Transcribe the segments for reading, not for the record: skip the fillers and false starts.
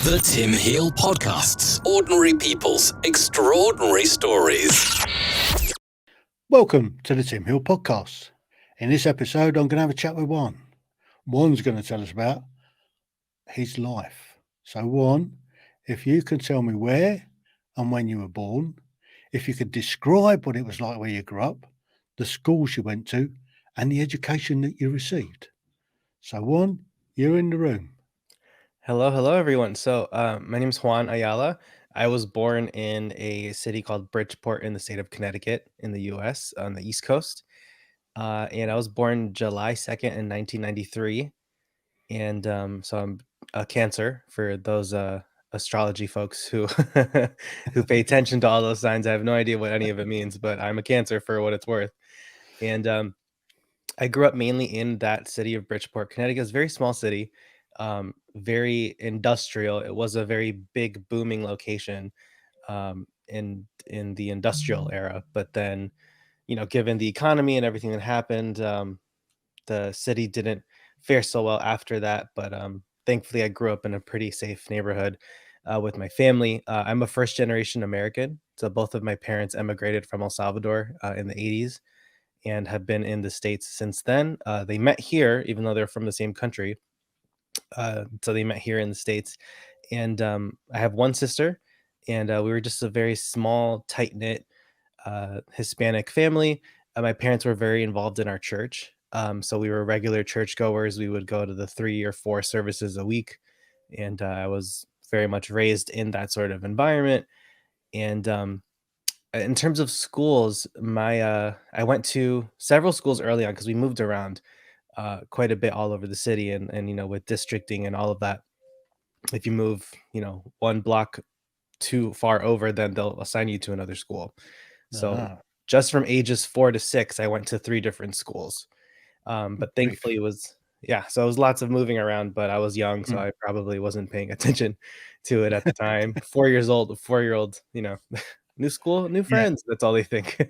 The Tim Heale Podcasts. Ordinary people's extraordinary stories. Welcome to the Tim Heale Podcast. In this episode, I'm going to have a chat with Juan. Juan's going to tell us about his life. So Juan, if you can tell me where and when you were born, if you could describe what it was like where you grew up, the schools you went to, and the education that you received. So Juan, you're in the room. Hello, everyone. So, my name is Juan Ayala. I was born in a city called Bridgeport in the state of Connecticut in the U.S. on the East Coast. And I was born July 2nd in 1993. And so I'm a Cancer for those astrology folks who who pay attention to all those signs. I have no idea what any of it means, but I'm a Cancer for what it's worth. And I grew up mainly in that city of Bridgeport, Connecticut. It's a very small city, very industrial. It was a very big, booming location in the industrial era. But then, given the economy and everything that happened, the city didn't fare so well after that. But thankfully, I grew up in a pretty safe neighborhood with my family. I'm a first generation American. So both of my parents emigrated from El Salvador in the 80s and have been in the States since then. They met here, even though they're from the same country. So they met here in the States. And I have one sister, and we were just a very small, tight knit Hispanic family. My parents were very involved in our church. So we were regular churchgoers. We would go to the 3 or 4 services a week. And I was very much raised in that sort of environment. And in terms of schools, I went to several schools early on because we moved around quite a bit all over the city, and with districting and all of that, if you move one block too far over, then they'll assign you to another school. So just from ages 4 to 6, I went to 3 different schools. But thankfully it was so it was lots of moving around, but I was young, so I probably wasn't paying attention to it at the time. 4 years old, a 4-year-old, new school, new friends. That's all they think.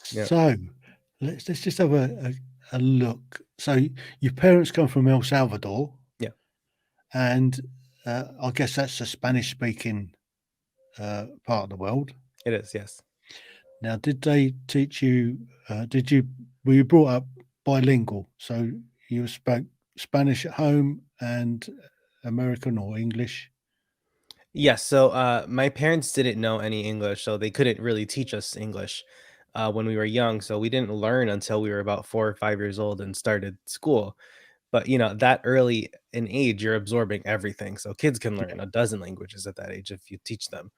So let's just have a look. So your parents come from El Salvador. Yeah. And I guess that's a Spanish-speaking part of the world. It is, yes. Now, did they teach you? Were you brought up bilingual? So you spoke Spanish at home and American or English? Yes. So my parents didn't know any English, so they couldn't really teach us English when we were young. So we didn't learn until we were about 4 or 5 years old and started school. But that early in age, you're absorbing everything. So kids can learn a dozen languages at that age if you teach them.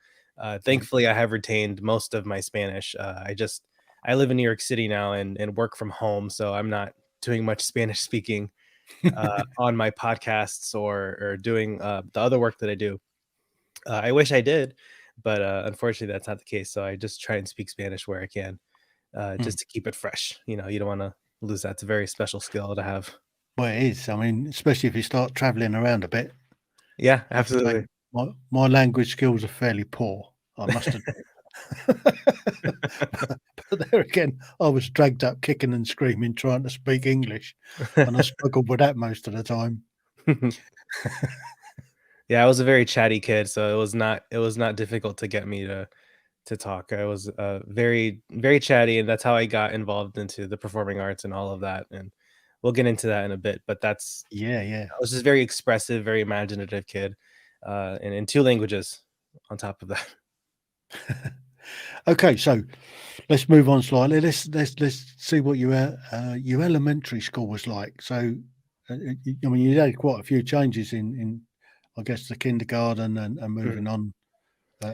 Thankfully, I have retained most of my Spanish. I live in New York City now and work from home, so I'm not doing much Spanish speaking on my podcasts or doing the other work that I do. I wish I did, but unfortunately, that's not the case. So I just try and speak Spanish where I can, just to keep it fresh. You don't want to lose that. It's a very special skill to have. Well, it is. I mean, especially if you start traveling around a bit. Yeah, absolutely. My language skills are fairly poor, I must admit. But there again, I was dragged up kicking and screaming trying to speak English, and I struggled with that most of the time. Yeah, I was a very chatty kid, so it was not difficult to get me to talk. I was very, very chatty, and that's how I got involved into the performing arts and all of that. And we'll get into that in a bit, but I was just very expressive, very imaginative kid, and in 2 languages on top of that. Okay, so let's move on slightly. Let's see what your elementary school was like. So, I mean, you had quite a few changes in I guess the kindergarten and moving on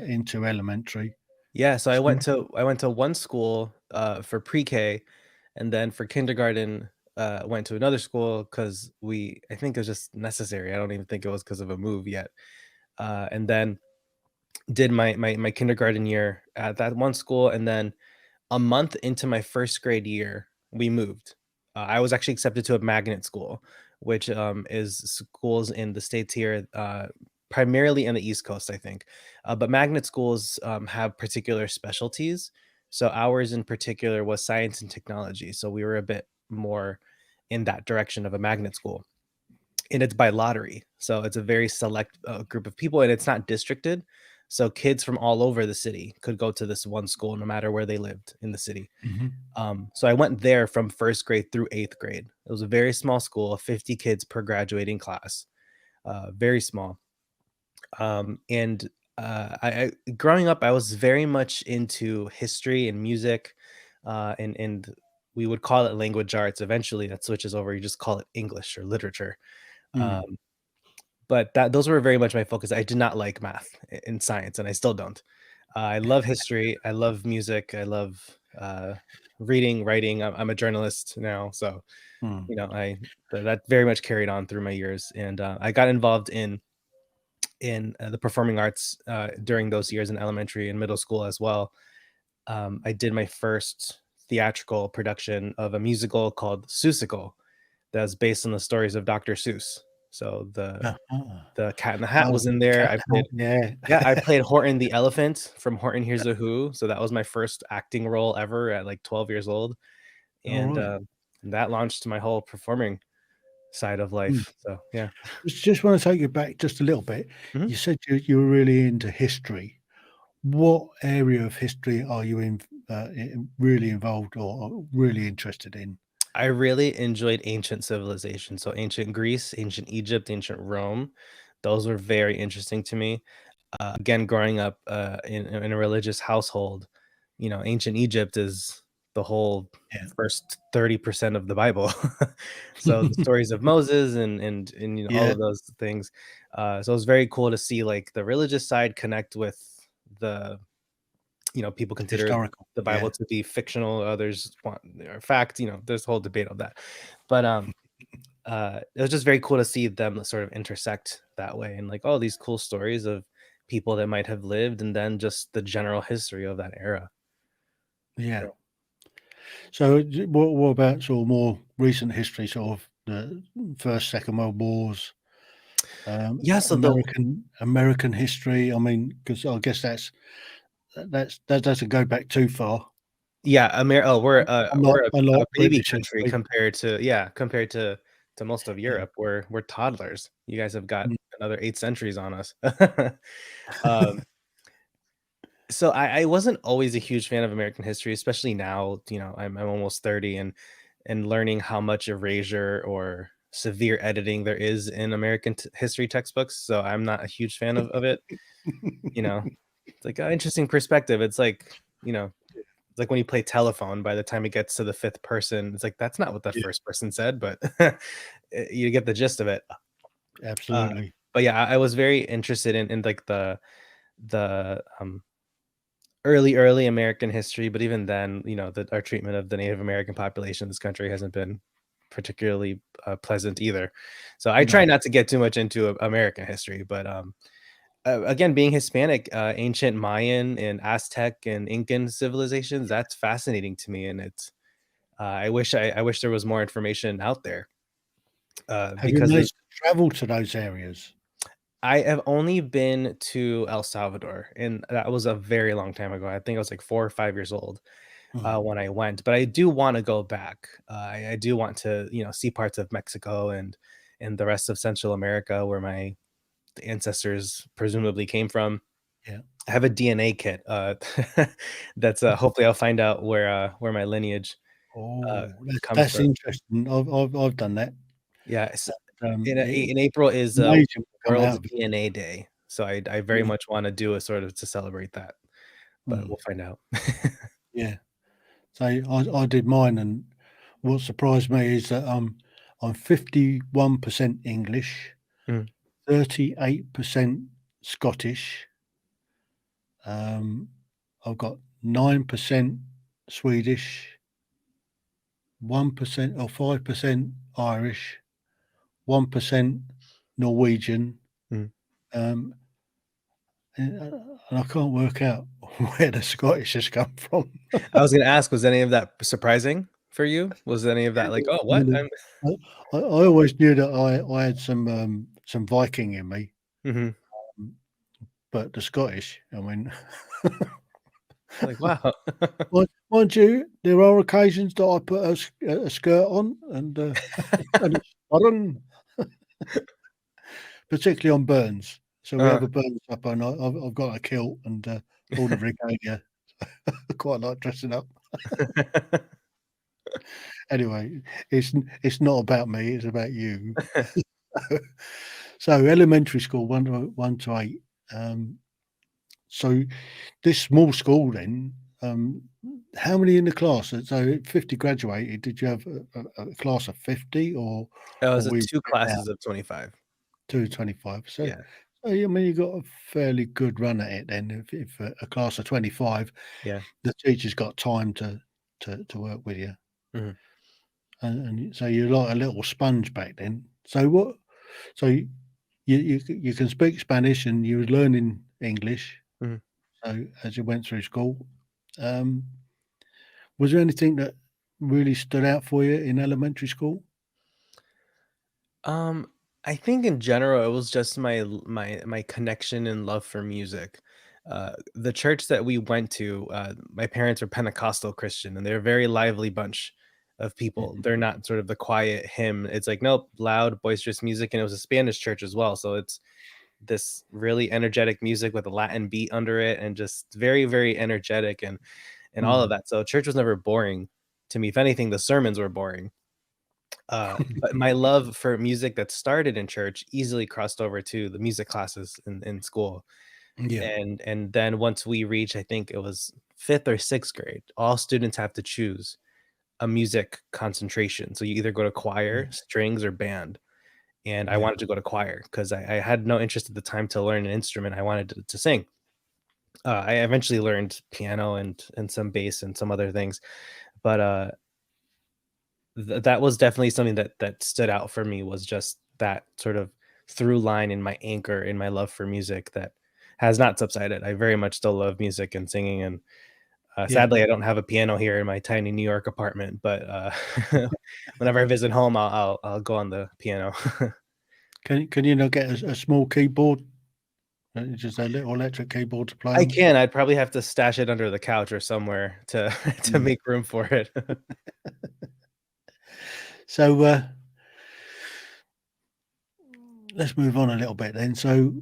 into elementary. Yeah, so I went to one school for pre-K, and then for kindergarten went to another school because I think it was just necessary. I don't even think it was because of a move yet. And then did my kindergarten year at that one school, and then a month into my first grade year, we moved. I was actually accepted to a magnet school, which is schools in the States here, primarily in the East Coast, I think. But magnet schools have particular specialties. So ours in particular was science and technology. So we were a bit more in that direction of a magnet school. and it's by lottery. So it's a very select group of people, and it's not districted. So kids from all over the city could go to this one school, no matter where they lived in the city. Hmm. So I went there from first grade through eighth grade. It was a very small school, 50 kids per graduating class, very small. And growing up, I was very much into history and music, and we would call it language arts. Eventually, that switches over. You just call it English or literature. Mm. Um, but those were very much my focus. I did not like math and science, and I still don't. I love history. I love music. I love reading, writing. I'm a journalist now, so Mm. that very much carried on through my years, and I got involved in the performing arts during those years in elementary and middle school as well. I did my first theatrical production of a musical called Seussical that's based on the stories of Dr. Seuss. So Uh-huh. the Cat in the Hat Oh, was in there. cat out, yeah. I played Horton the elephant from Horton Hears a Who. So that was my first acting role ever at like 12 years old, All and right. that launched my whole performing side of Mm. life. So yeah. Just want to take you back just a little bit. Mhm. You said you were really into history. What area of history are you really involved or really interested in? I really enjoyed ancient civilization. So ancient Greece, ancient Egypt, ancient Rome. Those were very interesting to me. Again, growing up in a religious household, ancient Egypt is the whole Yeah. first 30% of the Bible. So the stories of Moses and all Yeah. of those things. So it was very cool to see like the religious side connect with the people consider Historical. the Bible Yeah. to be fictional, others want or fact, there's a whole debate on that. But it was just very cool to see them sort of intersect that way, and like all these cool stories of people that might have lived, and then just the general history of that era. Yeah. Yeah. So what about sort of more recent history, sort of the First, Second World Wars, Yeah, so the American history? I mean, because I guess that doesn't go back too far. yeah, we're a Unlike baby British country history. compared to most of Yeah. Europe. We're toddlers. You guys have got Mm. another 8 centuries on us. Um So I wasn't always a huge fan of American history, especially now, I'm almost 30, and learning how much erasure or severe editing there is in American history textbooks. So I'm not a huge fan of it. You know, it's like an interesting perspective. It's like when you play telephone, by the time it gets to the fifth person, it's like that's not what the Yeah, first person said, but you get the gist of it. Uh, absolutely. but yeah, I was very interested in like the early American history, but even then, our treatment of the Native American population in this country hasn't been particularly pleasant either. So I try No. not to get too much into American history, but again, being Hispanic, ancient Mayan and Aztec and Incan civilizations, that's fascinating to me, and it's I wish there was more information out there Have you because managed to travel to those areas? I have only been to El Salvador, and that was a very long time ago. I think I was like 4 or 5 years old Mm. when I went, but I do want to go back. I do want to, see parts of Mexico and the rest of Central America where my ancestors presumably came from. Yeah. I have a DNA kit that's hopefully I'll find out where my lineage uh, Oh, comes that's from. interesting. I've done that. Yeah, it's, It in April is amazing what come World out of it. DNA Day, so I very Yeah, much want to do a sort of to celebrate that, but mm, we'll find out. yeah. So I did mine, and what surprised me is that I'm 51% English, Mm, 38% Scottish. Um, I've got 9% Swedish, 1% or 5% Irish, 1% Norwegian, mm. um, and I can't work out where the Scottish has come from. I was gonna ask, was any of that surprising for you? Was any of that like, "Oh, what?" Really, I always knew that I had some Viking in me, Mhm. um, but the Scottish, I mean, Like, wow. mind you, there are occasions that I put a skirt on and it's fun. particularly on burns. So we Uh, have a burn up, and I've got a kilt and all the regalia. I quite like dressing up. Anyway, it's not about me; it's about you. So elementary school, 1 to 8. So this small school then, how many in the class? So 50 graduated. Did you have a class of 50 or It was were you two spread out classes of 25. 2 25? Yeah, So I mean, you got a fairly good run at it then. If a class of 25, yeah. the teacher's got time to work with you, Mhm, and so you're like a little sponge back then. So what? So you can speak Spanish and you were learning English. mhm. So as you went through school, um, was there anything that really stood out for you in elementary school? Um, I think in general, it was just my connection and love for music. The church that we went to, my parents are Pentecostal Christian, and they're a very lively bunch of people. Mhm. They're not sort of the quiet hymn. It's like, nope, loud, boisterous music, and it was a Spanish church as well. So it's this really energetic music with a Latin beat under it, and just very, very energetic and all of Mm. that. So church was never boring to me. If anything, the sermons were boring. But my love for music that started in church easily crossed over to the music classes in school. Yeah. And then once we reach, I think it was 5th or 6th grade, all students have to choose a music concentration. So you either go to Mm. choir, strings, or band. And I Yeah. wanted to go to choir because I had no interest at the time to learn an instrument. I wanted to sing. I eventually learned piano and some bass and some other things, but that was definitely something that stood out for me, was just that sort of through line in my anchor in my love for music that has not subsided. I very much still love music and singing, and Yeah. sadly, I don't have a piano here in my tiny New York apartment. But whenever I visit home, I'll go on the piano. Can you not get a small keyboard? Just a little electric keyboard to play I on? can. I'd probably have to stash it under the couch or somewhere to to Mm. make room for it. So, let's move on a little bit then. So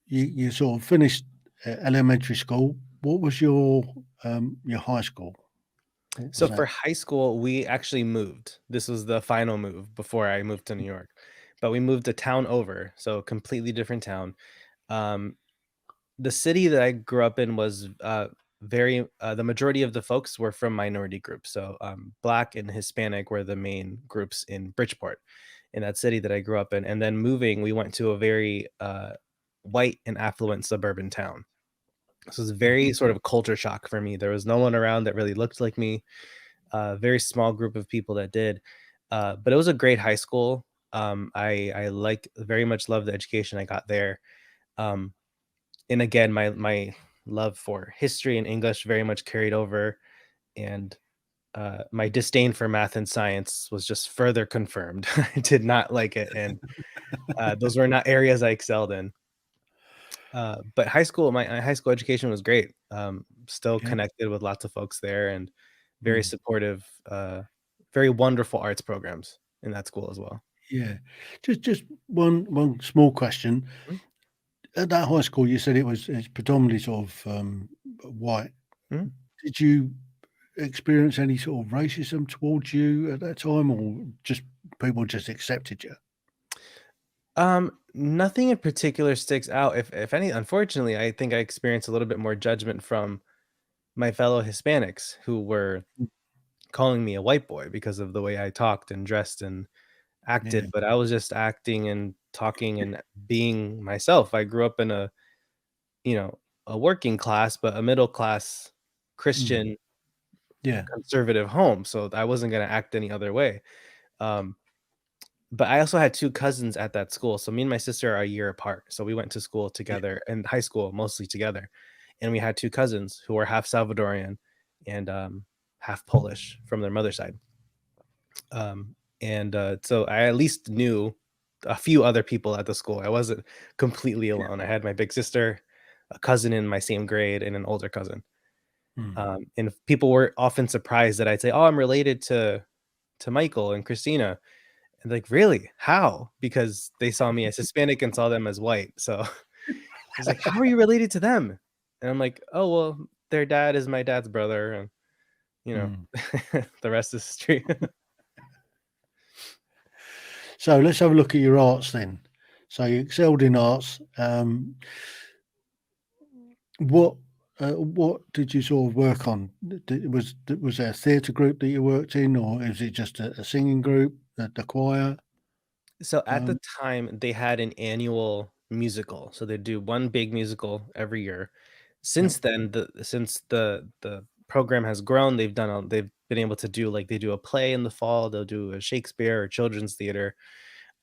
you sort of finished elementary school. What was your high school? What So was for that? high school, we actually moved. This was the final move before I moved to New York. But we moved a town over, so a completely different town. Um, the city that I grew up in was very the majority of the folks were from minority groups. So Black and Hispanic were the main groups in Bridgeport, in that city that I grew up in. And then moving, we went to a very white and affluent suburban town. This was very Mhm. sort of culture shock for me. There was no one around that really looked like me. A very small group of people that did. But it was a great high school. I like very much love the education I got there. Um, and again, my love for history and English very much carried over, and my disdain for math and science was just further confirmed. I did not like it, and those were not areas I excelled in. But my high school education was great. Still Yeah. connected with lots of folks there, and very Mm. supportive, very wonderful arts programs in that school as well. Yeah. Just one small question. Mhm, At that high school, you said it's predominantly sort of white. mhm. Did you experience any sort of racism towards you at that time, or just people just accepted you? Nothing in particular sticks out. If any, unfortunately, I think I experienced a little bit more judgment from my fellow Hispanics who were Mm. calling me a white boy because of the way I talked and dressed and Yeah. acted, but I was just acting and talking and being myself. I grew up in you know, a working class, but a middle class Mm. Christian Yeah. conservative home, so I wasn't gonna act any other way. Um, but I also had 2 cousins at that school, so me and my sister are a year apart, so we went to school Yeah. together and high school mostly together, and we had 2 cousins who were half Salvadorian and, half Polish from their mother's side. So I at least knew a few other people at the school. I wasn't completely Yeah. alone. I had my big sister, a cousin in my same grade, and an older cousin. Mm. And people were often surprised that I'd say, "Oh, I'm related to Michael and Christina," And like, really? How? Because they saw me as Hispanic and saw them as white. So he's like, how are you related to them? And I'm like, oh, well, their dad is my dad's brother. And, the rest is history. So let's have a look at your arts then. So you excelled in arts. What did you sort of work on? Was there a theatre group that you worked in, or is it just a singing group, the choir? So at the time, they had an annual musical. So they do one big musical every year. Since then, since the program has grown, they've been able to do, like, they do a play in the fall, they'll do a Shakespeare or children's theater.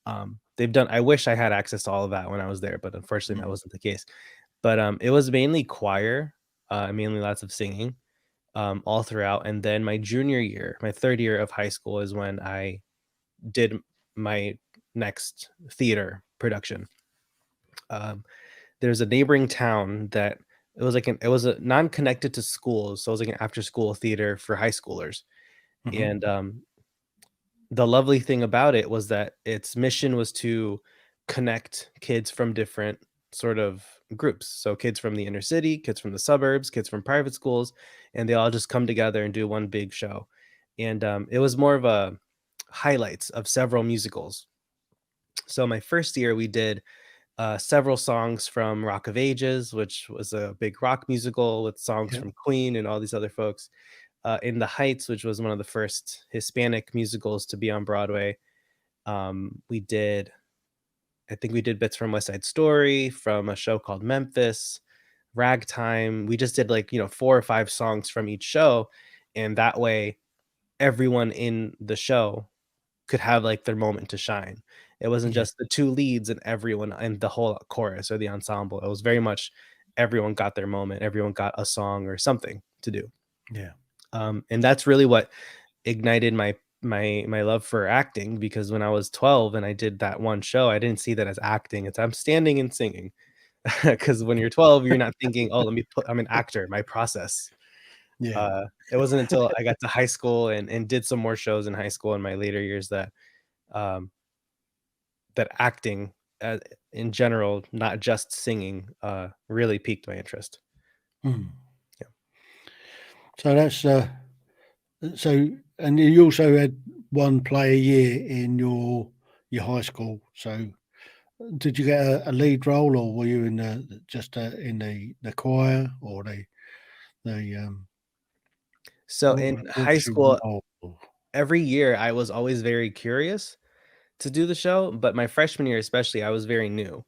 I wish I had access to all of that when I was there, but unfortunately that wasn't the case. But it was mainly choir, mainly lots of singing, all throughout. And then my junior year, my third year of high school, is when I did my next theater production. There's a neighboring town that it was a non-connected to schools, so it was like an after-school theater for high schoolers. And the lovely thing about it was that its mission was to connect kids from different sort of groups. So kids from the inner city, kids from the suburbs, kids from private schools, and they all just come together and do one big show. And it was more of a highlights of several musicals. So my first year, we did several songs from Rock of Ages, which was a big rock musical with songs from Queen and all these other folks. In the Heights, which was one of the first Hispanic musicals to be on Broadway. I think we did bits from West Side Story, from a show called Memphis, Ragtime. We just did 4 or 5 songs from each show. And that way everyone in the show could have like their moment to shine. It wasn't just the 2 leads and everyone and the whole chorus or the ensemble. It was very much everyone got their moment. Everyone got a song or something to do. Yeah. And that's really what ignited my love for acting, because when I was 12 and I did that one show, I didn't see that as acting. I'm standing and singing. Because when you're 12, you're not thinking, oh, I'm an actor, my process. Yeah. It wasn't until I got to high school and did some more shows in high school in my later years that that acting in general, not just singing, really piqued my interest. Yeah. So that's and you also had one play a year in your high school. So did you get a lead role, or were you in the choir, or So in what high was your school, role? every year I was always very curious to do the show, but my freshman year especially, I was very new.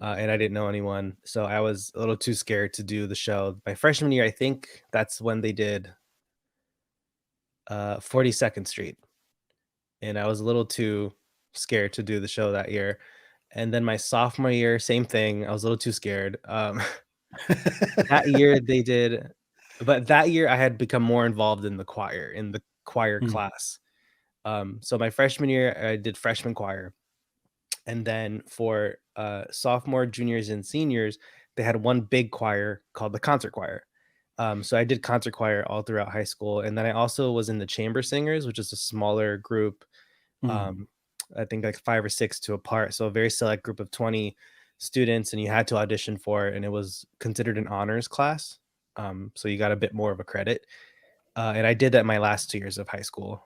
And I didn't know anyone, so I was a little too scared to do the show. My freshman year, I think that's when they did 42nd Street, and I was a little too scared to do the show that year. And then my sophomore year, same thing. I was a little too scared. That year they did, but that year I had become more involved in the choir class. So my freshman year, I did freshman choir. And then for sophomore, juniors, and seniors, they had one big choir called the concert choir. So I did concert choir all throughout high school. And then I also was in the chamber singers, which is a smaller group. I think like 5 or 6 to a part. So a very select group of 20 students, and you had to audition for it. And it was considered an honors class. So you got a bit more of a credit. And I did that my last 2 years of high school.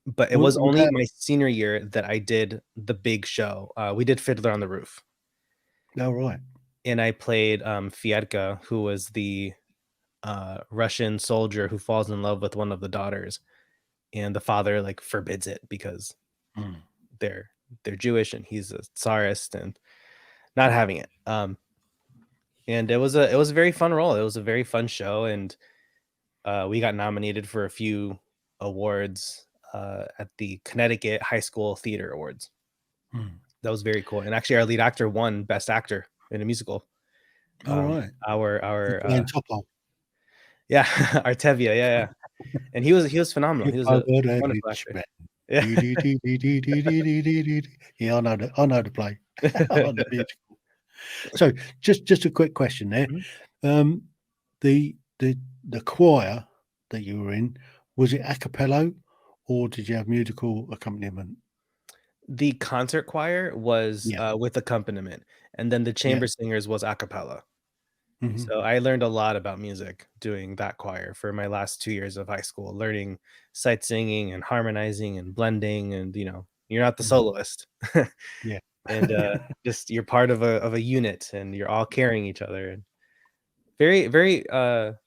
But it was only my senior year that I did the big show. We did Fiddler on the Roof. Oh, right. And I played Fierka, who was the Russian soldier who falls in love with one of the daughters. And the father like forbids it because they're Jewish and he's a tsarist and not having it. And it was a very fun role. It was a very fun show, and we got nominated for a few awards at the Connecticut High School Theater Awards. That was very cool. And actually, our lead actor won Best Actor in a musical. All right. Our Topol. yeah, Artevia, yeah. And he was phenomenal. He was a wonderful actor. Yeah, I know the play. I know the musical. So just a quick question there. The choir that you were in, was it a cappella, or did you have musical accompaniment? The concert choir was Yeah. with accompaniment, and then the Yeah. chamber singers was a cappella. Mhm. So I learned a lot about music doing that choir for my last 2 years of high school, learning sight singing and harmonizing and blending, and you're not the Mhm. soloist. Yeah. And just you're part of a unit, and you're all carrying each other. And very, very a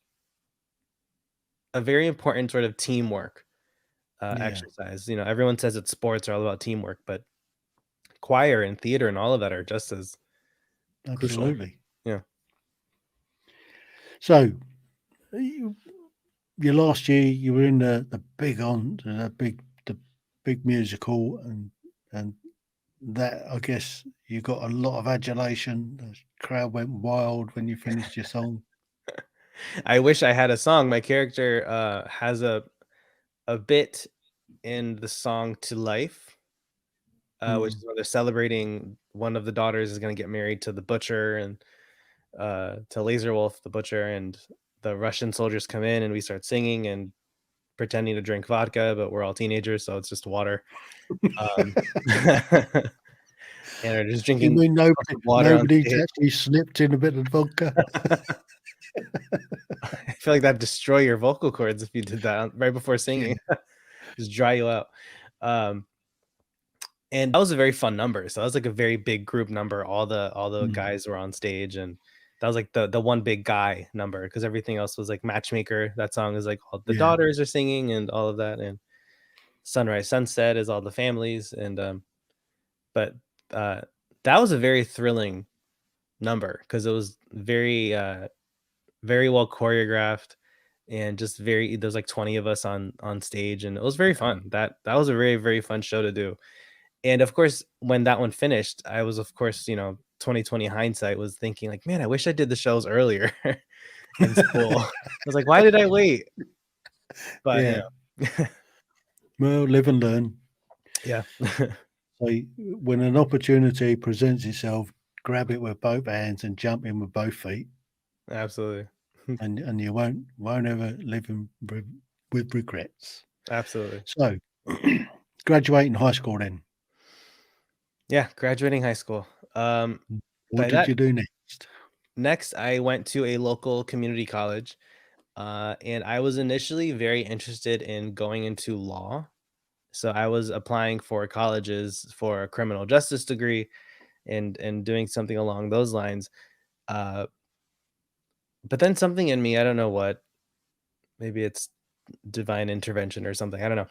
very important sort of teamwork Yeah. exercise. Everyone says that sports are all about teamwork, but choir and theater and all of that are just as crucial. Absolutely. Yeah. So, you your last year, you were in the big musical, and that, I guess, you got a lot of adulation. The crowd went wild when you finished your song. I wish I had a song. My character has a bit in the song "To Life," which Mm. is where they're celebrating one of the daughters is going to get married to the butcher, and to Laser Wolf, the butcher, and the Russian soldiers come in, and we start singing and pretending to drink vodka, but we're all teenagers, so it's just water. Um, and we're just You drinking mean cups of water on nobody's stage. actually slipped in a bit of vodka? I feel like that'd destroy your vocal cords if you did that right before Yeah. singing. Just dry you out. Um, and that was a very fun number. So that was like a very big group number. All the Mm. guys were on stage, and that was like the one big guy number, because everything else was like Matchmaker. That song is like all the Yeah. daughters are singing and all of that, and Sunrise Sunset is all the families. And but uh that was a very thrilling number, because it was very well choreographed, and just there's like 20 of us on stage, and it was very fun. That was a very, very fun show to do. And of course, when that one finished, I was, of course, 2020 hindsight, was thinking like, man, I wish I did the shows earlier in school. I was like, why did I wait? But Yeah. Well, live and learn. yeah. So when an opportunity presents itself, grab it with both hands and jump in with both feet, Absolutely. and you won't ever live with regrets. Absolutely. So, graduating high school then, Yeah, graduating high school. what By did that you do next? Next, I went to a local community college, and I was initially very interested in going into law. So I was applying for colleges for a criminal justice degree, and doing something along those lines. Uh, but then something in me, I don't know what, maybe it's divine intervention or something, I don't know.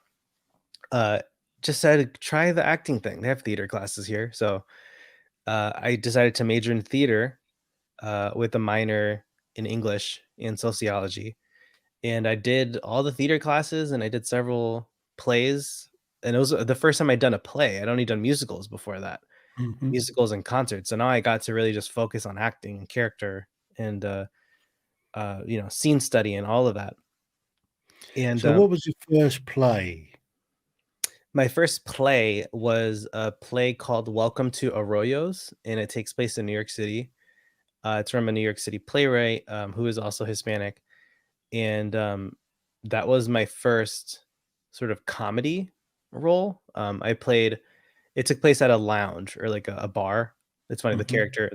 Uh, just said try the acting thing. They have theater classes here, so I decided to major in theater with a minor in English and sociology. And I did all the theater classes, and I did several plays. And it was the first time I'd done a play. I'd only done musicals before that, Mhm. musicals and concerts. So now I got to really just focus on acting and character, and scene study and all of that. And So, what was your first play? my first play was a play called Welcome to Arroyos, and it takes place in New York City. It's from a New York City playwright who is also Hispanic. And that was my first sort of comedy role. It took place at a lounge, or like a bar. It's funny, Mhm.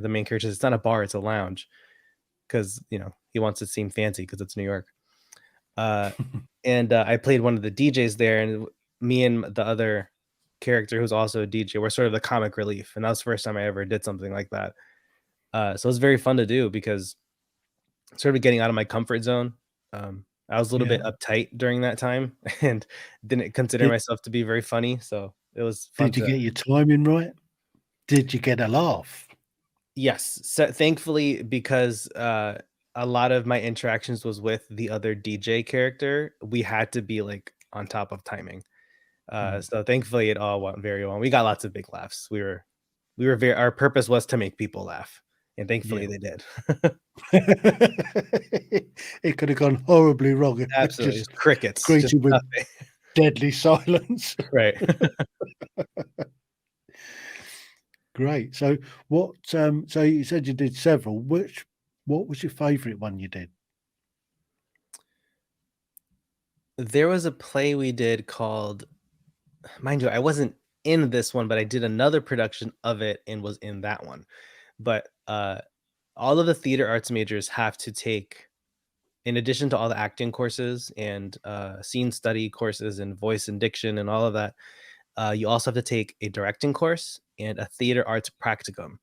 the main character, it's not a bar, it's a lounge, because he wants to seem fancy because it's New York. And I played one of the DJs there, and me and the other character, who's also a DJ, were sort of the comic relief, and that was the first time I ever did something like that. So it was very fun to do, because sort of getting out of my comfort zone. I was a little Yeah. bit uptight during that time, and didn't consider Did myself to be very funny, so it was fun did you to. get your timing right? Did you get a laugh? Yes, so thankfully, because a lot of my interactions was with the other DJ character, we had to be like on top of timing. Mm. So thankfully it all went very well. We got lots of big laughs. We were very, our purpose was to make people laugh, and thankfully Yeah. they did. It could have gone horribly wrong if it Absolutely, just just crickets, just greeted with nothing. deadly silence. Right. Great. So so you said you did several. What was your favorite one you did? There was a play we did called, mind you, I wasn't in this one, but I did another production of it and was in that one. But all of the theater arts majors have to take, in addition to all the acting courses and scene study courses and voice and diction and all of that, you also have to take a directing course and a theater arts practicum.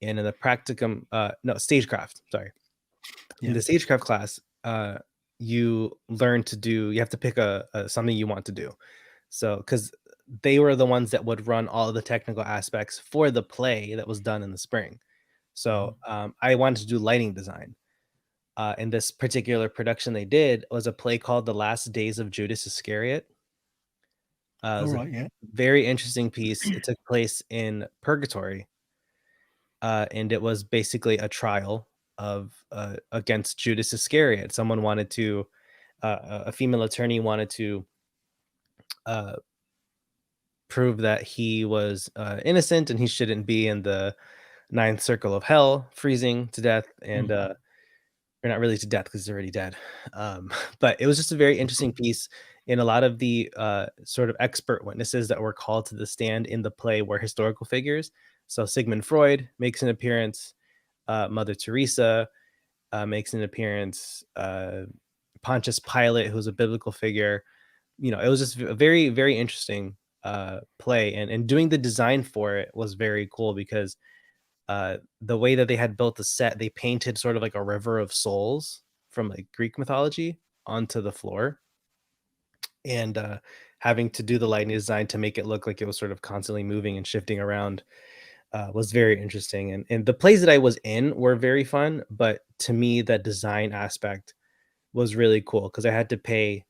And in the practicum, no, stagecraft, sorry. In Yeah. the stagecraft class, you learn to do, you have to pick a something you want to do. So, because they were the ones that would run all of the technical aspects for the play that was done in the spring. Mhm. So, I wanted to do lighting design. And this particular production they did was a play called The Last Days of Judas Iscariot. It All was a right. Yeah. very interesting piece. It took place in purgatory, and it was basically a trial of against Judas Iscariot. Someone wanted to, a female attorney wanted to uh, prove that he was innocent and he shouldn't be in the ninth circle of hell, freezing to death, and Mm. or not really to death because he's already dead. But it was just a very interesting piece. And a lot of the sort of expert witnesses that were called to the stand in the play were historical figures. So Sigmund Freud makes an appearance. Mother Teresa makes an appearance. Pontius Pilate, who's a biblical figure. You know, it was just a very, very interesting play, and doing the design for it was very cool because the way that they had built the set, they painted sort of like a river of souls from like Greek mythology onto the floor, and having to do the lighting design to make it look like it was sort of constantly moving and shifting around was very interesting. And the plays that I was in were very fun, but to me, that design aspect was really cool because I had to pay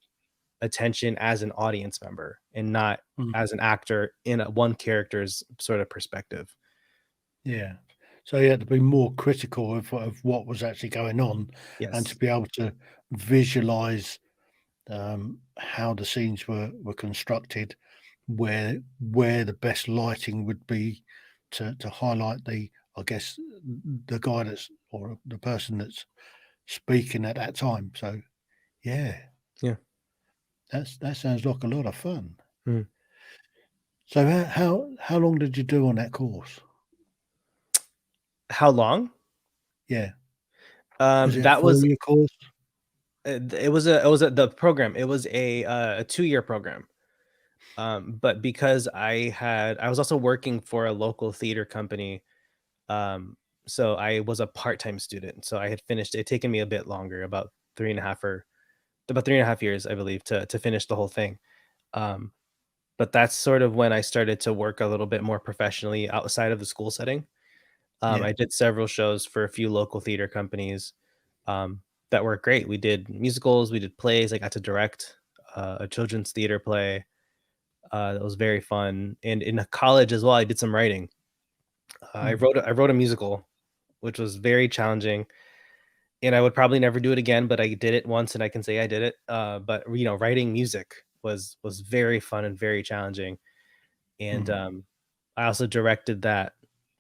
attention as an audience member and not Mm. as an actor in one character's sort of perspective. Yeah. So you had to be more critical of what was actually going on, and to Yes. be able to visualize how the scenes were constructed, where the best lighting would be to highlight the, I guess, the guy that's, or the person that's speaking at that time. So yeah, Yeah. that sounds like a lot of fun. Mm. So how long did you do on that course? How long? Yeah, was it a That was 4-year course? it was the program. It was a 2-year program. But because I was also working for a local theater company, um, so I was a part-time student. So I had finished. It had taken me a bit longer, about 3.5 years, I believe, to finish the whole thing. Um, but that's sort of when I started to work a little bit more professionally outside of the school setting. Yeah. I did several shows for a few local theater companies um, that were great. We did musicals, we did plays. I got to direct a children's theater play that was very fun. And in college as well, I did some writing. Mm. I wrote a musical, which was very challenging, and I would probably never do it again. But I did it once, and I can say I did it. But you know, writing music was very fun and very challenging. And Mm. I also directed that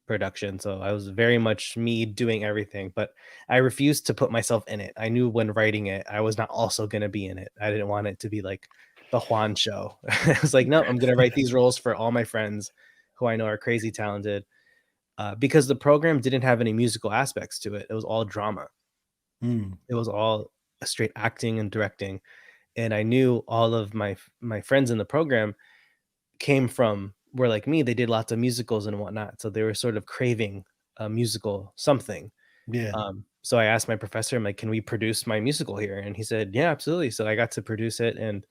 production, so I was very much me doing everything, but I refused to put myself in it. I knew when writing it, I was not also gonna be in it. I didn't want it to be like the Juan show. I was like, "No, I'm gonna write these roles for all my friends who I know are crazy talented," because the program didn't have any musical aspects to it. It was all drama. Mm. It was all straight acting and directing, and I knew all of my friends in the program came from were like me, they did lots of musicals and whatnot, so they were sort of craving a musical something. Yeah. So I asked my professor, I'm like, "Can we produce my musical here?" And he said, "Yeah, absolutely." So I got to produce it, and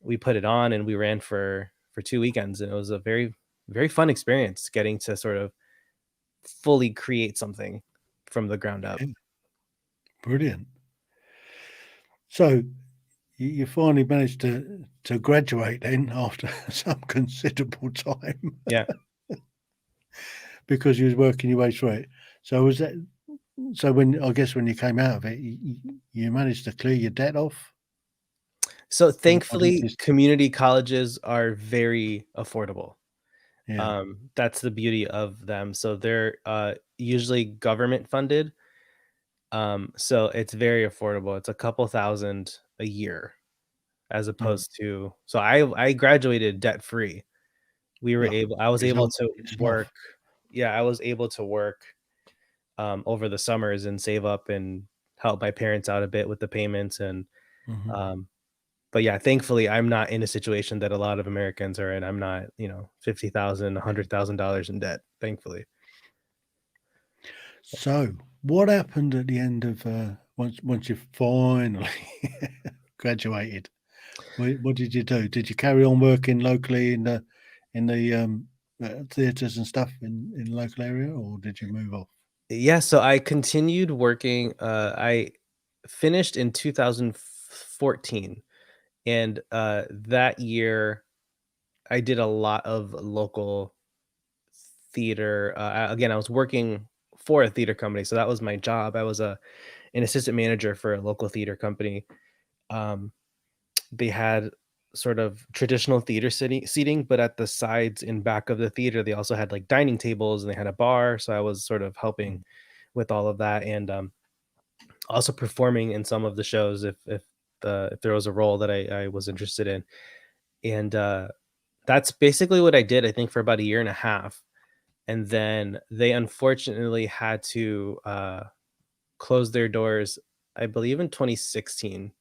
we put it on, and we ran for 2 weekends, and it was a very, very fun experience getting to sort of fully create something from the ground up. Yeah. Brilliant. So you finally managed to graduate then after some considerable time Yeah. because you was working your way through it. So was that, so when, I guess when you came out of it, you managed to clear your debt off? So Or was it thankfully, just, community colleges are very affordable. yeah, That's the beauty of them. So they're usually government funded. So it's very affordable. It's a couple thousand a year, as opposed to, so I graduated debt free. I was able to work. Yeah, I was able to work over the summers and save up and help my parents out a bit with the payments. And um, but yeah, thankfully I'm not in a situation that a lot of Americans are in. I'm not, $50,000, $100,000 in debt, thankfully. So, what happened at the end of once you finally graduated? What did you do? Did you carry on working locally in the theaters and stuff in the local area, or did you move off? Yeah, so I continued working. I finished in 2014, and that year I did a lot of local theater. Again, I was working for a theater company, so that was my job. I was an assistant manager for a local theater company. Um, they had sort of traditional theater seating, but at the sides in back of the theater, they also had like dining tables and they had a bar. So I was sort of helping with all of that, and also performing in some of the shows if there was a role that I was interested in. And that's basically what I did, I think, for about a year and a half. And then they unfortunately had to close their doors, I believe in 2016.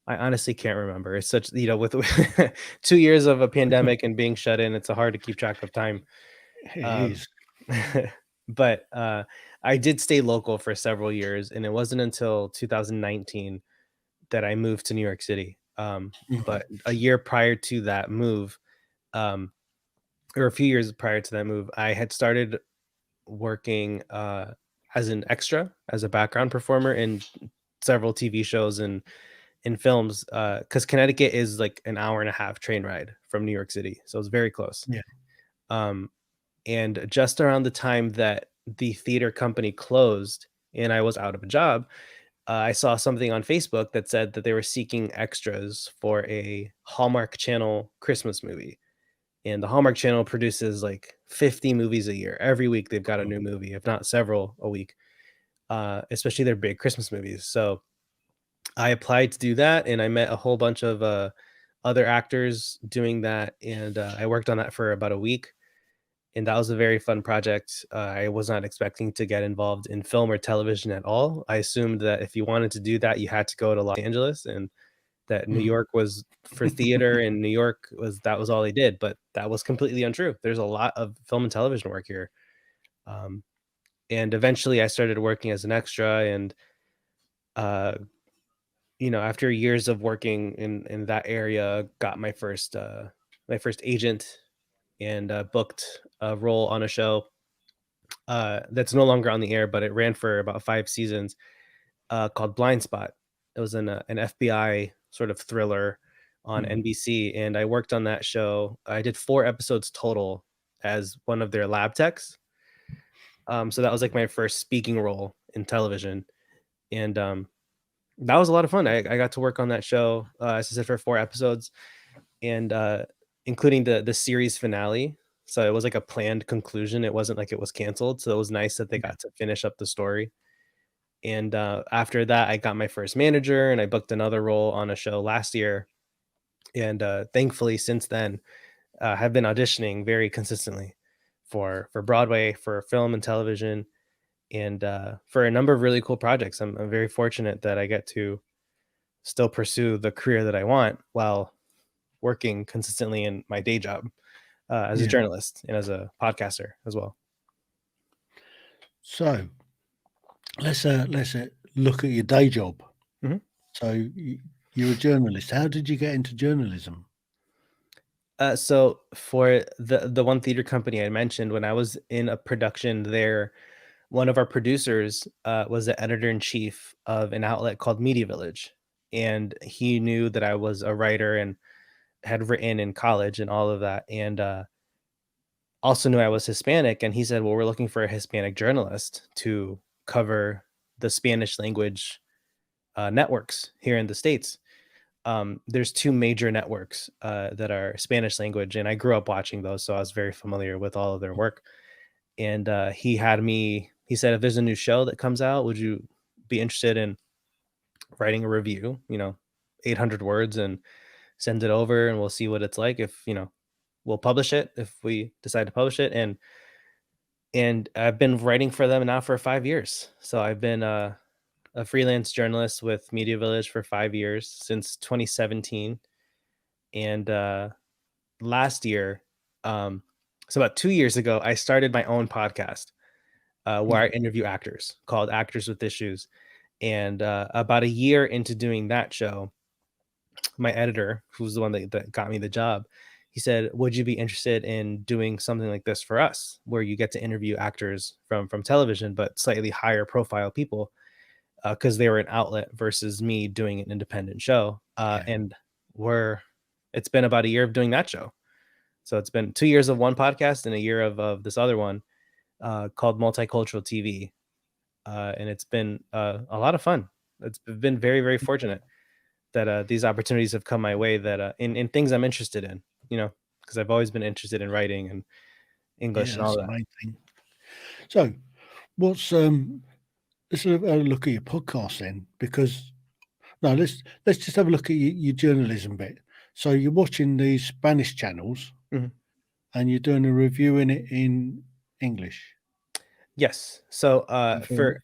I honestly can't remember. It's such, with 2 years of a pandemic and being shut in, it's hard to keep track of time. It Um, is. but I did stay local for several years, and it wasn't until 2019 that I moved to New York City. But a year prior to that move, um, or a few years prior to that move, I had started working as an extra, as a background performer in several TV shows and in films, because Connecticut is like an hour and a half train ride from New York City, so it's very close. Yeah. Um, and just around the time that the theater company closed and I was out of a job, I saw something on Facebook that said that they were seeking extras for a Hallmark Channel Christmas movie. And the Hallmark Channel produces like 50 movies a year. Every week they've got a new movie, if not several a week, especially their big Christmas movies. So I applied to do that, and I met a whole bunch of other actors doing that. And I worked on that for about a week. And that was a very fun project. I was not expecting to get involved in film or television at all. I assumed that if you wanted to do that, you had to go to Los Angeles, and that New York was for theater, and New York was all they did. But that was completely untrue. There's a lot of film and television work here. Um, and eventually, I started working as an extra, and uh, after years of working in that area, got my first agent, and booked a role on a show that's no longer on the air, but it ran for about 5 seasons, called Blind Spot. It was an FBI sort of thriller on NBC, and I worked on that show. I did 4 episodes total as one of their lab techs. So that was like my first speaking role in television, and that was a lot of fun. I got to work on that show, as I said, for 4 episodes, and including the series finale. So it was like a planned conclusion. It wasn't like it was canceled. So it was nice that they got to finish up the story. And after that, I got my first manager, and I booked another role on a show last year. And thankfully, since then, have been auditioning very consistently for Broadway, for film and television, and for a number of really cool projects. I'm very fortunate that I get to still pursue the career that I want while working consistently in my day job as a journalist and as a podcaster as well. So let's look at your day job. So you're a journalist. How did you get into journalism? So for the one theater company I mentioned, when I was in a production there, one of our producers was the editor-in-chief of an outlet called Media Village, and he knew that I was a writer and had written in college and all of that, and also knew I was Hispanic. And he said, well, we're looking for a Hispanic journalist to cover the Spanish language networks here in the States. There's 2 major networks that are Spanish language, and I grew up watching those, so I was very familiar with all of their work. And he said, if there's a new show that comes out, would you be interested in writing a review, 800 words and send it over, and we'll see what it's like. If we'll publish it if we decide to publish it. And I've been writing for them now for 5 years. So I've been a freelance journalist with Media Village for 5 years, since 2017. And last year, so about 2 years ago, I started my own podcast where I interview actors, called Actors with Issues. And about a year into doing that show, my editor, who's the one that got me the job, he said, would you be interested in doing something like this for us, where you get to interview actors from television, but slightly higher profile people, because they were an outlet versus me doing an independent show. And it's been about a year of doing that show. So it's been 2 years of one podcast and a year of this other one called Multicultural TV. And it's been a lot of fun. It's been very, very fortunate that these opportunities have come my way, that in things I'm interested in, because I've always been interested in writing and English and all that's that. the main thing. So what's let's have a look at your podcast then, because let's just have a look at your journalism bit. So you're watching these Spanish channels, Mhm. and you're doing a review in it in English. Yes. So Confirm.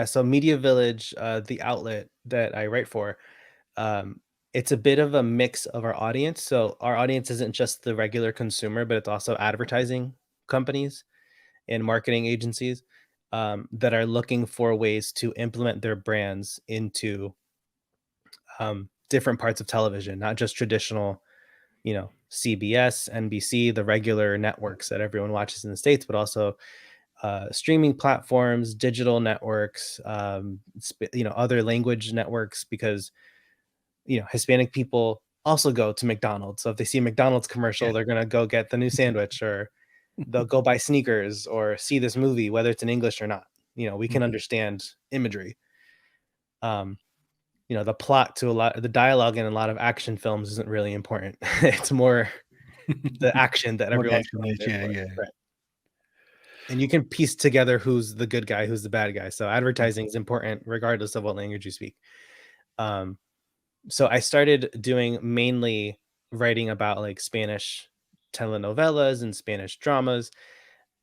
so Media Village, the outlet that I write for, it's a bit of a mix of our audience. So our audience isn't just the regular consumer, but it's also advertising companies and marketing agencies that are looking for ways to implement their brands into different parts of television, not just traditional, CBS, NBC, the regular networks that everyone watches in the States, but also streaming platforms, digital networks, other language networks, because Hispanic people also go to McDonald's. So if they see a McDonald's commercial, Yeah. they're gonna go get the new sandwich, or they'll go buy sneakers or see this movie, whether it's in English or not. We can understand imagery. The plot to the dialogue in a lot of action films isn't really important. It's more the action that What the everyone's action going is, there for. yeah. Right. And you can piece together who's the good guy, who's the bad guy. So advertising is important regardless of what language you speak. So I started doing mainly writing about like Spanish telenovelas and Spanish dramas.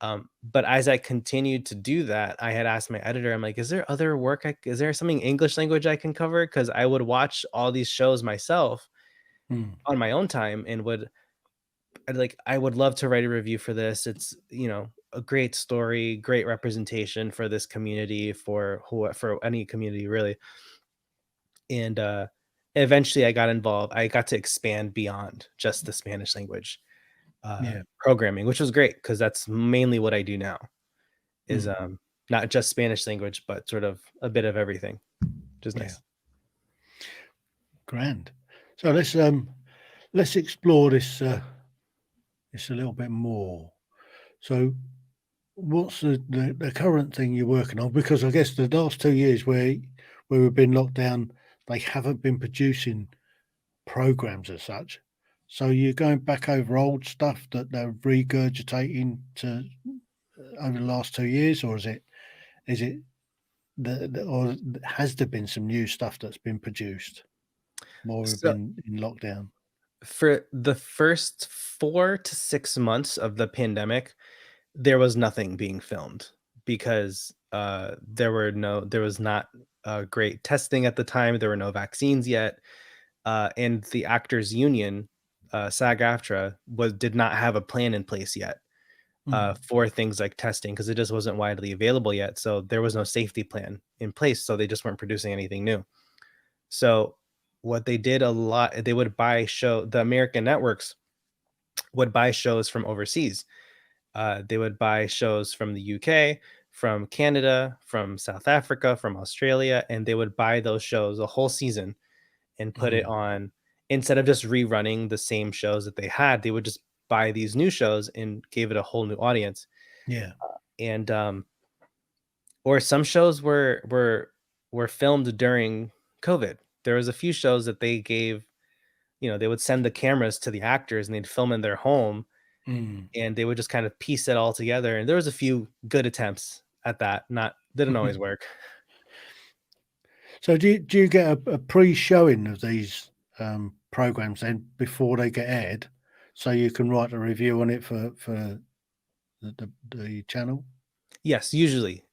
But as I continued to do that, I had asked my editor, I'm like, is there other work? Is there something English language I can cover? Because I would watch all these shows myself Mm. on my own time, and I would love to write a review for this. It's, a great story, great representation for this community, for any community really. And eventually I got involved. I got to expand beyond just the Spanish language Yeah. programming, which was great because that's mainly what I do now, is Mm. not just Spanish language, but sort of a bit of everything, which is Yeah. nice. Grand. So let's explore this a little bit more. So what's the current thing you're working on? Because I guess the last 2 years where we've been locked down, they haven't been producing programs as such. So you're going back over old stuff that they're regurgitating to over the last 2 years, or is it or has there been some new stuff that's been produced while we've So been in lockdown? for the first 4 to 6 months of the pandemic, there was nothing being filmed because there was not great testing at the time. There were no vaccines yet. And the actors union, SAG-AFTRA, did not have a plan in place yet Mm. for things like testing, because it just wasn't widely available yet. So there was no safety plan in place. So they just weren't producing anything new. So what they did a lot, they would the American networks would buy shows from overseas. They would buy shows from the UK, from Canada, from South Africa, from Australia, and they would buy those shows a whole season and put it Mm. on. Instead of just rerunning the same shows that they had, they would just buy these new shows and gave it a whole new audience. Yeah. And or some shows were filmed during COVID. There was a few shows that they gave, they would send the cameras to the actors and they'd film in their home, Mm. and they would just kind of piece it all together. And there was a few good attempts at that. Not Didn't always work. So do you get a pre-showing of these programs then before they get aired, so you can write a review on it for the channel? Yes, usually.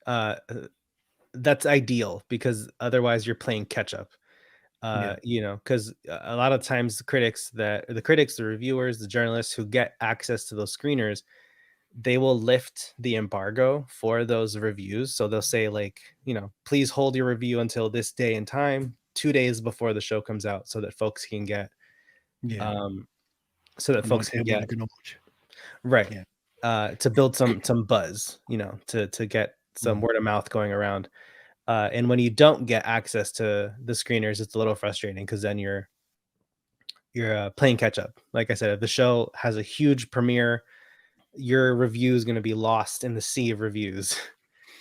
That's ideal because otherwise you're playing catch up. Yeah, Because a lot of times the reviewers, the journalists who get access to those screeners, they will lift the embargo for those reviews. So they'll say like, please hold your review until this day and time, 2 days before the show comes out, so that folks can get, yeah. um, An idea what they're gonna watch. right, Yeah. to build some buzz, to get some Mm. word of mouth going around. And when you don't get access to the screeners, it's a little frustrating because then you're playing catch up. Like I said, if the show has a huge premiere, your review is going to be lost in the sea of reviews.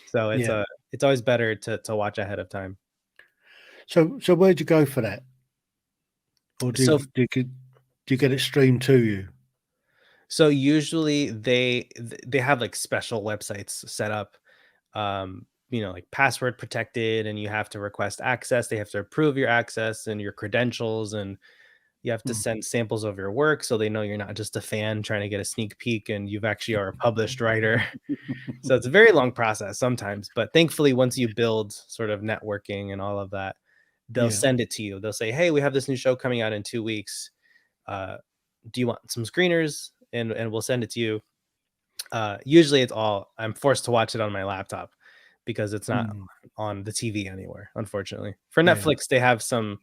So Yeah. it's always better to watch ahead of time. So where'd you go for that? Or So do you get it streamed to you? so usually they have like special websites set up, like password protected, and you have to request access. They have to approve your access and your credentials, and you have to Mm. send samples of your work so they know you're not just a fan trying to get a sneak peek and you've actually are a published writer. So it's a very long process sometimes, but thankfully once you build sort of networking and all of that, they'll Yeah. send it to you. They'll say, "Hey, we have this new show coming out in 2 weeks. Do you want some screeners?" And we'll send it to you. Usually I'm forced to watch it on my laptop because it's not Mm. on the TV anywhere, unfortunately. For Yeah. Netflix, they have some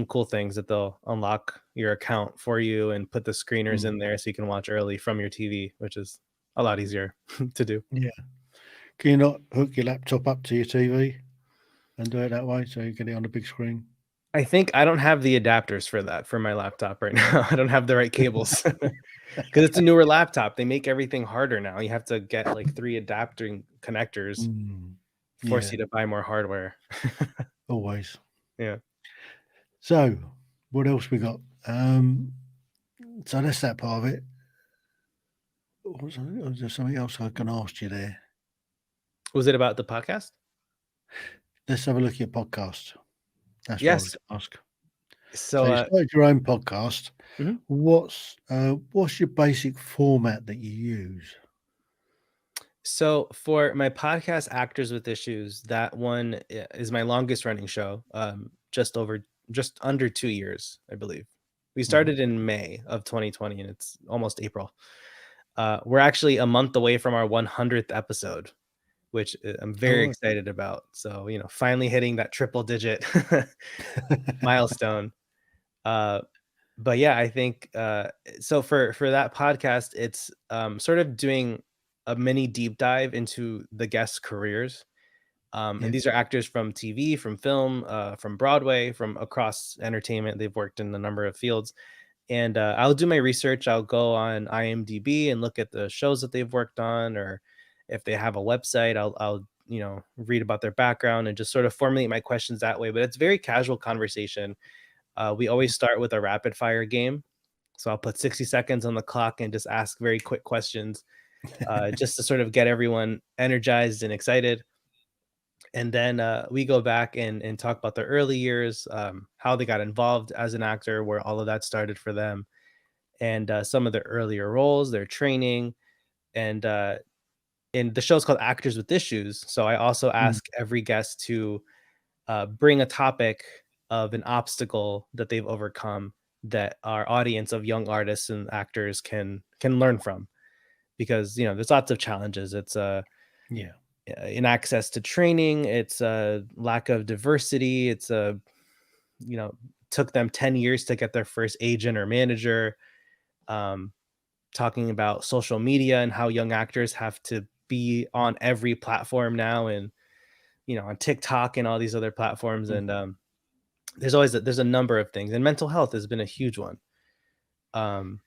cool things that they'll unlock your account for you and put the screeners Mm. in there so you can watch early from your TV, which is a lot easier to do. Yeah. Can you not hook your laptop up to your TV and do it that way so you get it on the big screen? I think I don't have the adapters for that for my laptop right now. I don't have the right cables because it's a newer laptop. They make everything harder now. You have to get like 3 adapting connectors, Mm. force Yeah, you to buy more hardware. always. Yeah. So what else we got? So that's that part of it. Was there something else I can ask you there? Was it about the podcast? Let's have a look at your podcast. That's what I was Yes. going to ask. So So, you started your own podcast. mhm. What's your basic format that you use? So for my podcast, Actors with Issues, that one is my longest running show. Just under 2 years, I believe. We Mhm. started in May of 2020, and it's almost April. We're actually a month away from our 100th episode, which I'm Oh, very right. excited about. So, finally hitting that triple digit milestone. Uh, but yeah, I think so for that podcast, it's sort of doing a mini deep dive into the guests' careers. Yeah. And these are actors from TV, from film, from Broadway, from across entertainment. They've worked in a number of fields. And I'll do my research. I'll go on IMDb and look at the shows that they've worked on, or if they have a website, I'll read about their background and just sort of formulate my questions that way. But it's very casual conversation. We always start with a rapid fire game. So I'll put 60 seconds on the clock and just ask very quick questions, just to sort of get everyone energized and excited. And then we go back and talk about their early years, how they got involved as an actor, where all of that started for them, and some of their earlier roles, their training, and the show's called Actors with Issues. So I also Mm. ask every guest to bring a topic of an obstacle that they've overcome that our audience of young artists and actors can learn from, because there's lots of challenges. It's Yeah. in access to training, it's a lack of diversity, it's a you know took them 10 years to get their first agent or manager. um Talking about social media and how young actors have to be on every platform now, and on TikTok and all these other platforms. Mm. And there's a number of things, and mental health has been a huge one. um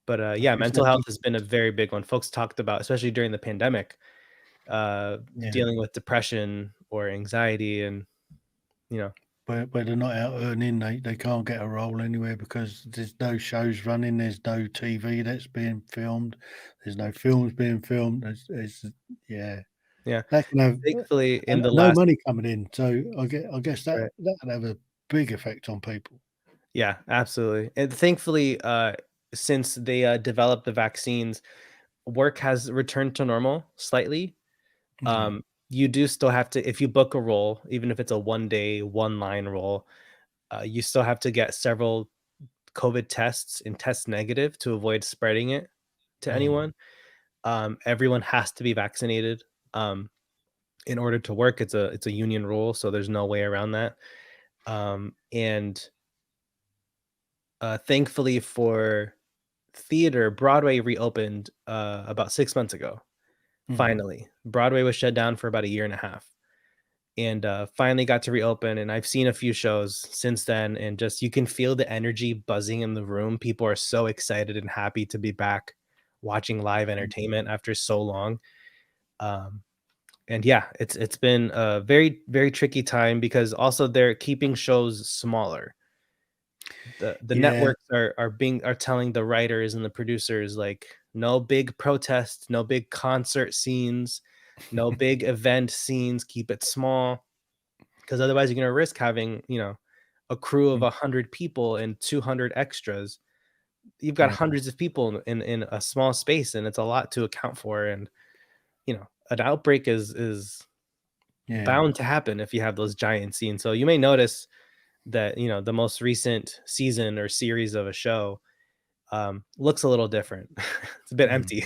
but yeah, Is mental that health just has been a very big one. Folks talked about, especially during the pandemic, yeah, dealing with depression or anxiety, and you know where they're not out earning, they can't get a role anywhere because there's no shows running, there's no TV that's being filmed, there's no films being filmed. It's yeah. Yeah. That can have Thankfully, in the no last money coming in. So I guess that right. that can have a big effect on people. Yeah, absolutely. And thankfully, since they developed the vaccines, work has returned to normal slightly. Yeah. You do still have to, if you book a role, even if it's a 1 day, 1 line role, you still have to get several COVID tests and test negative to avoid spreading it to Mm. anyone. Everyone has to be vaccinated in order to work. It's a union rule, so there's no way around that. And thankfully for theater, Broadway reopened about 6 months ago. Mm. Finally, Broadway was shut down for about a year and a half, and finally got to reopen. And I've seen a few shows since then, and just you can feel the energy buzzing in the room. People are so excited and happy to be back watching live entertainment after so long. Um, and yeah, it's been a very very tricky time because also they're keeping shows smaller. The Yeah. networks are telling the writers and the producers, like, no big protests, no big concert scenes, no big event scenes, keep it small, because otherwise you're going to risk having, a crew of Mm. 100 people and 200 extras. You've got Yeah. hundreds of people in a small space, and it's a lot to account for. And an outbreak is Yeah. bound to happen if you have those giant scenes. So you may notice that the most recent season or series of a show looks a little different. It's a bit Mm. empty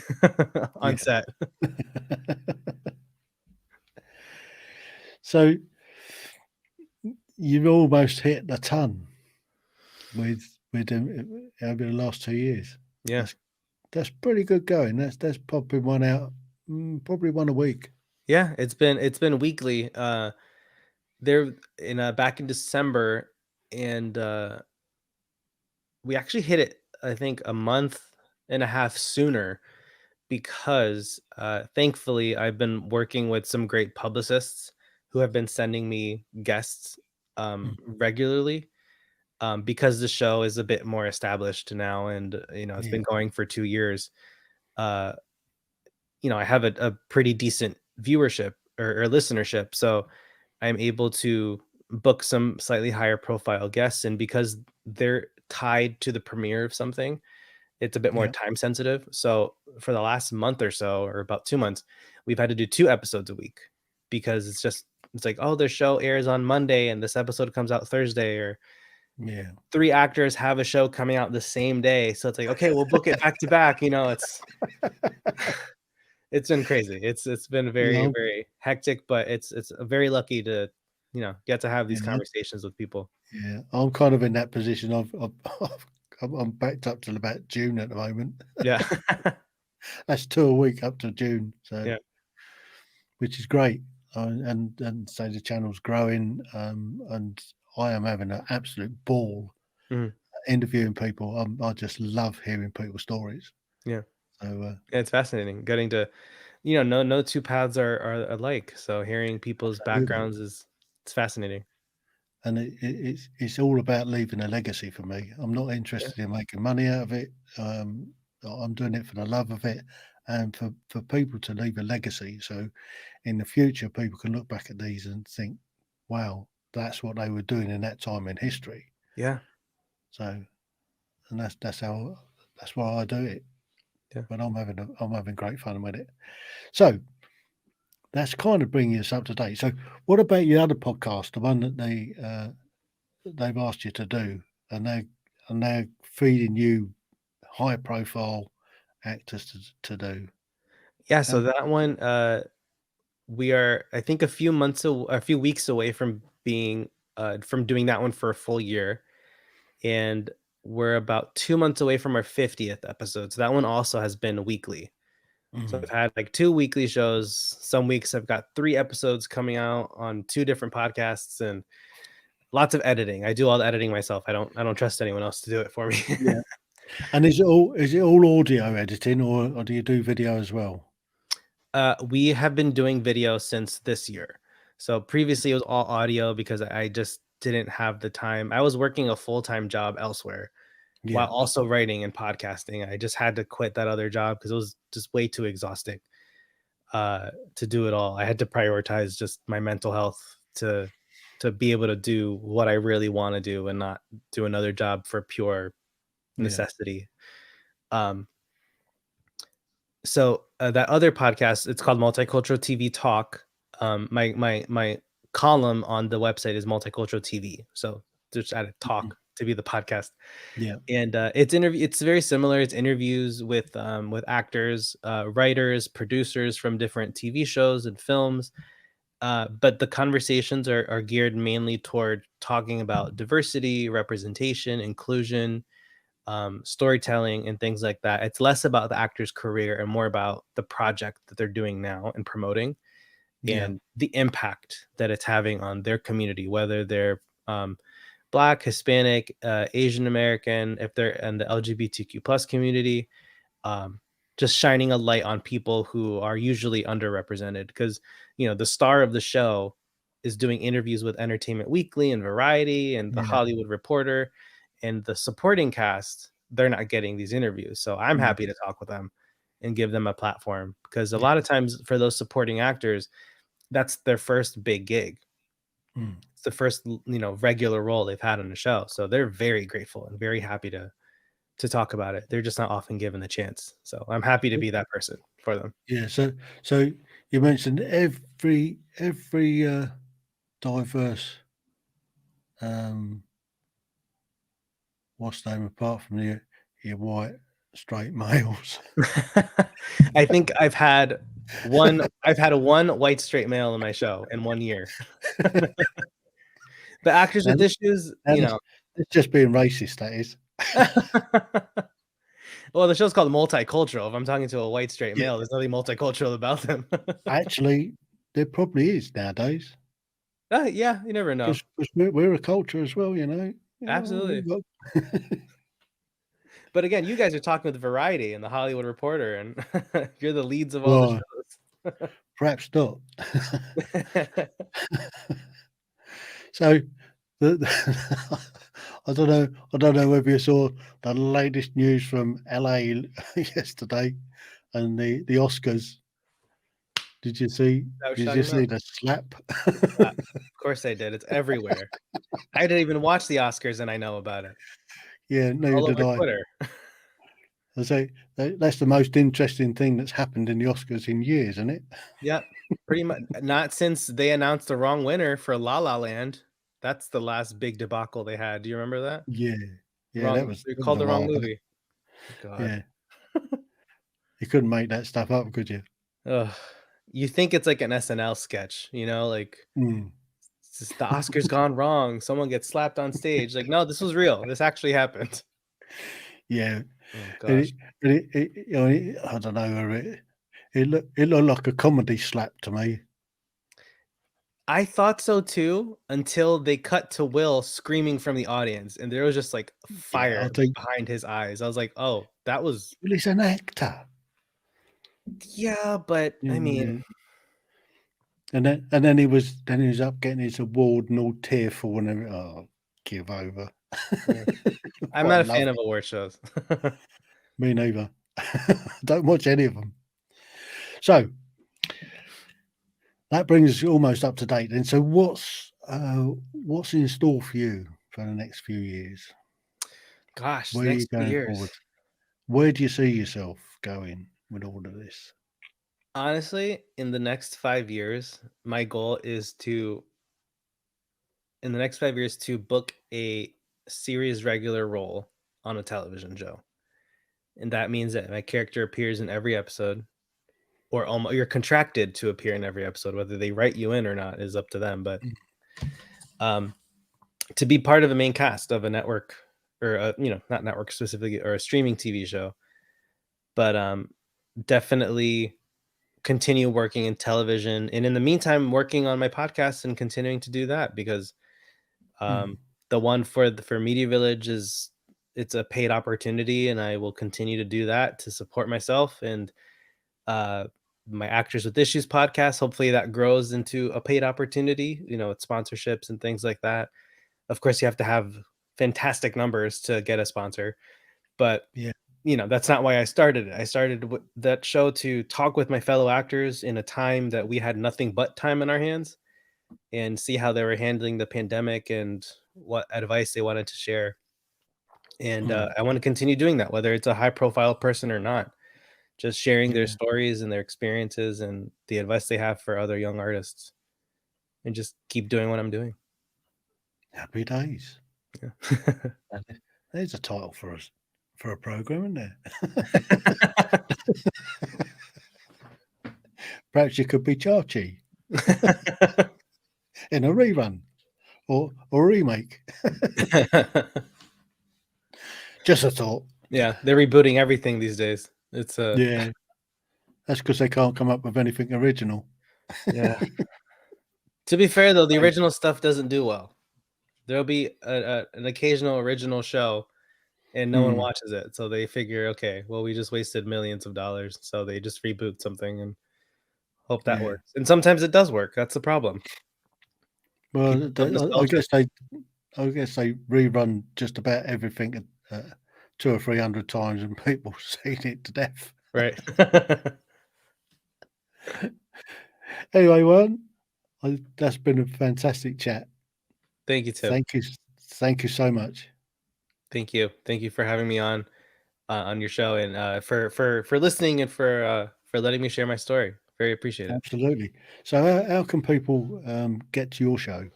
on Yeah. set. So you've almost hit the ton with them over the last 2 years. Yeah. That's pretty good going. That's popping one out, probably one a week. Yeah, it's been weekly. There in back in December, and we actually hit it, I think, a month and a half sooner because thankfully I've been working with some great publicists who have been sending me guests Mm. regularly, because the show is a bit more established now, and it's Yeah. been going for 2 years. uh I have a pretty decent viewership or listenership, so I'm able to book some slightly higher profile guests, and because they're tied to the premiere of something, it's a bit more Yeah. time sensitive. So for the last month or so, or about 2 months, we've had to do 2 episodes a week because it's like, oh, the show airs on Monday and this episode comes out Thursday, or Yeah. 3 actors have a show coming out the same day. So it's like, okay, we'll book it back to back. It's been crazy. It's been very, Yeah. very hectic, but it's very lucky to, get to have these Yeah. conversations with people. Yeah. I'm kind of in that position. I'm backed up till about June at the moment. Yeah. That's 2 a week up to June, so Yeah. which is great. And so the channel's growing, and I am having an absolute ball Mhm. interviewing people. I just love hearing people's stories. Yeah. So Yeah, it's fascinating getting to, no two paths are alike. So hearing people's absolutely, backgrounds it's fascinating. and it's all about leaving a legacy for me. I'm not Yeah. interested in making money out of it. I'm doing it for the love of it, and for people to leave a legacy. So in the future, people can look back at these and think, "Wow, that's what they were doing in that time in history." Yeah. So, and that's why I do it. Yeah. But I'm having great fun with it. So that's kind of bringing us up to date. So, what about your other podcast, the one that they've asked you to do, and they're feeding you high profile actors to do? Yeah. So Um, that one, we are, I think, a few weeks away from being from doing that one for a full year. And we're about 2 months away from our 50th episode. So that one also has been weekly. So I've mm, had like 2 weekly shows. Some weeks I've got 3 episodes coming out on 2 different podcasts, and lots of editing. I do all the editing myself. I don't trust anyone else to do it for me. yeah. And is it all audio editing, or do you do video as well? We have been doing video since this year. So previously it was all audio because I just didn't have the time. I was working a full-time job elsewhere while Yeah. also writing and podcasting. I just had to quit that other job because it was just way too exhausting. to do it all. I had to prioritize just my mental health to be able to do what I really want to do and not do another job for pure necessity. So that other podcast, it's called Multicultural TV Talk. My column on the website is Multicultural TV. So just added talk to be the podcast. Yeah. And it's very similar. It's interviews with actors, writers, producers from different TV shows and films. But the conversations are geared mainly toward talking about diversity, representation, inclusion, storytelling, and things like that. It's less about the actor's career and more about the project that they're doing now and promoting, and the impact that it's having on their community, whether they're Black, Hispanic, Asian American, if they're in the LGBTQ plus community, just shining a light on people who are usually underrepresented. Because the star of the show is doing interviews with Entertainment Weekly and Variety and the Hollywood Reporter, and the supporting cast, they're not getting these interviews. So I'm happy to talk with them and give them a platform, because a lot of times for those supporting actors, that's their first big gig. It's the first regular role they've had on the show, so they're very grateful and very happy to talk about it. They're just not often given the chance, so I'm happy to be that person for them. So you mentioned every diverse what's the name, apart from your white straight males. I think I've had one white straight male in my show in 1 year. The actors with issues, it's just being racist, that is. Well, the show's called Multicultural. If I'm talking to a white straight male, there's nothing multicultural about them. Actually, there probably is nowadays. Yeah, you never know. Because we're a culture as well, Absolutely. But again, you guys are talking with Variety and the Hollywood Reporter, and you're the leads of all the shows. Perhaps not. So, I don't know whether you saw the latest news from LA yesterday and the Oscars. Did you see? Did you see the slap? Of course I did. It's everywhere. I didn't even watch the Oscars, and I know about it. Yeah, neither did I. Twitter. I say that's the most interesting thing that's happened in the Oscars in years, isn't it? Yeah, pretty much. Not since they announced the wrong winner for La La Land. That's the last big debacle they had. Do you remember that? Yeah, that was called the wrong movie. God. Yeah, you couldn't make that stuff up, could you? You think it's like an SNL sketch, like it's just the Oscars gone wrong. Someone gets slapped on stage. Like, no, this was real. This actually happened. Yeah. Oh, gosh. I don't know. It looked like a comedy slap to me. I thought so too, until they cut to Will screaming from the audience, and there was just like fire behind his eyes. I was like, "Oh, that was." Well, he's an actor. Yeah, but I mean, and then he was up getting his award and all tearful and everything. Oh, give over. I'm not a fan of award shows. Me neither. Don't watch any of them. So that brings us almost up to date then. So what's in store for you for the next few years? Gosh, where are you going forward? Where do you see yourself going with all of this? Honestly, in the next 5 years, my goal is to book a series regular role on a television show. And that means that my character appears in every episode, or you're contracted to appear in every episode. Whether they write you in or not is up to them. But to be part of the main cast of a network, or not network specifically, or a streaming TV show, but definitely continue working in television, and in the meantime working on my podcast and continuing to do that, because the one for Media Village it's a paid opportunity, and I will continue to do that to support myself and my Actors with Issues podcast. Hopefully that grows into a paid opportunity, with sponsorships and things like that. Of course, you have to have fantastic numbers to get a sponsor, but that's not why I started it. I started that show to talk with my fellow actors in a time that we had nothing but time in our hands, and see how they were handling the pandemic and what advice they wanted to share. And I want to continue doing that, whether it's a high profile person or not, just sharing their stories and their experiences and the advice they have for other young artists, and just keep doing what I'm doing. Happy days. Yeah. There's a title for us for a program, isn't there? Perhaps you could be Chachi in a rerun or remake. Just a thought. Yeah, they're rebooting everything these days. It's Yeah, that's because they can't come up with anything original. Yeah. To be fair, though, the original stuff doesn't do well. There'll be an occasional original show, and no one watches it. So they figure, okay, well, we just wasted millions of dollars. So they just reboot something and hope that works. And sometimes it does work. That's the problem. Well, I guess they rerun just about everything 200 or 300 times, and people seen it to death. Right. Anyway, Juan, that's been a fantastic chat. Thank you, Tim. Thank you so much. Thank you for having me on your show, and for listening, and for letting me share my story. Very appreciate it. Absolutely. So how can people get to your show?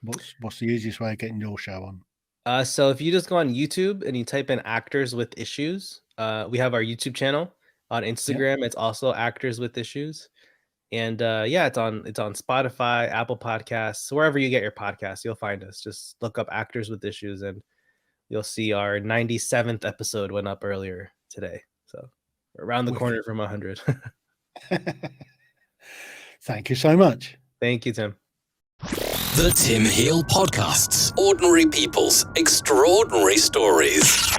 What's the easiest way of getting your show on? So if you just go on YouTube and you type in Actors with Issues, we have our YouTube channel. On Instagram, it's also Actors with Issues. And it's on Spotify, Apple Podcasts, wherever you get your podcasts, you'll find us. Just look up Actors with Issues and you'll see our 97th episode went up earlier today. So we're around the corner from 100. Thank you so much. Thank you, Tim. The Tim Heale Podcasts. Ordinary people's extraordinary stories.